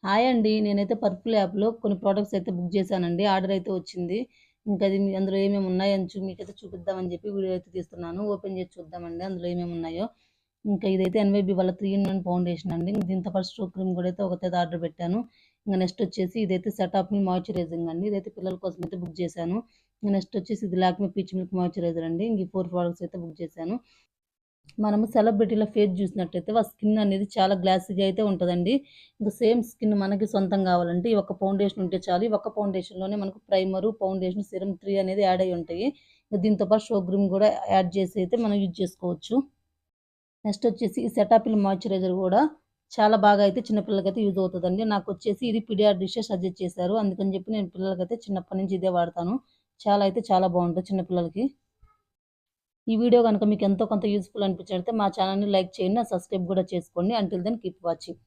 Hi అండి. నేనైతే purple యాప్‌లో కొన్ని ప్రొడక్ట్స్ అయితే బుక్ చేశానండి. ఆర్డర్ అయితే వచ్చింది. ఇంకా అది అందులో ఏమేమి ఉన్నాయని మీకైతే చూపిద్దామని చెప్పి వీడియో అయితే తీస్తున్నాను. ఓపెన్ చేసి చూద్దామండి అందులో ఏమేమి ఉన్నాయో. ఇంకా ఇదైతే ఎన్‌వైబీ వాళ్ళ 3 ఇన్ 1 ఫౌండేషన్ అండి. దీంతో పాటు స్ట్రోక్ క్రీమ్ కూడా అయితే ఒకటైతే ఆర్డర్ పెట్టాను. ఇంక నెక్స్ట్ వచ్చేసి ఇదైతే సెటాఫిల్ మాయిశ్చరైజింగ్ అండి. ఇదైతే పిల్లల కోసం అయితే బుక్ చేశాను. నెక్స్ట్ వచ్చేసి ఇది లాక్మే పీచ్ మిల్క్ మాయిశ్చరైజర్ అండి. ఇంక ఈ 4 ప్రొడక్ట్స్ అయితే బుక్ చేశాను. మనము సెలబ్రిటీల ఫేస్ చూసినట్టయితే వాళ్ళ స్కిన్ అనేది చాలా గ్లాసీగా అయితే ఉంటుందండి. ఇంకా సేమ్ స్కిన్ మనకి సొంతం కావాలంటే ఈ ఒక్క ఫౌండేషన్ ఉంటే చాలు. ఈ ఒక్క ఫౌండేషన్‌లోనే మనకు ప్రైమరు, ఫౌండేషన్, సీరమ్ 3 అనేది యాడ్ అయ్యి ఉంటాయి. దీంతో పాటు షో క్రీమ్ కూడా యాడ్ చేసి అయితే మనం యూజ్ చేసుకోవచ్చు. నెక్స్ట్ వచ్చేసి ఈ సెటాపిల్ మాయిశ్చరైజర్ కూడా చాలా బాగా అయితే చిన్న పిల్లలకైతే యూజ్ అవుతుందండి. నాకొచ్చేసి ఇది పీడియాట్రిషియన్ సజెస్ట్ చేశారు. అందుకని చెప్పి నేను పిల్లలకైతే చిన్నప్పటి నుంచి ఇదే వాడతాను. చాలా బాగుంటుంది చిన్న పిల్లలకి. ఈ వీడియో గనుక మీకు ఎంతో కొంత యూజ్‌ఫుల్ అనిపించినట్లయితే మా ఛానెల్‌ని లైక్ చేయండి. సబ్స్క్రైబ్ కూడా చేసుకోండి. Until then keep watching.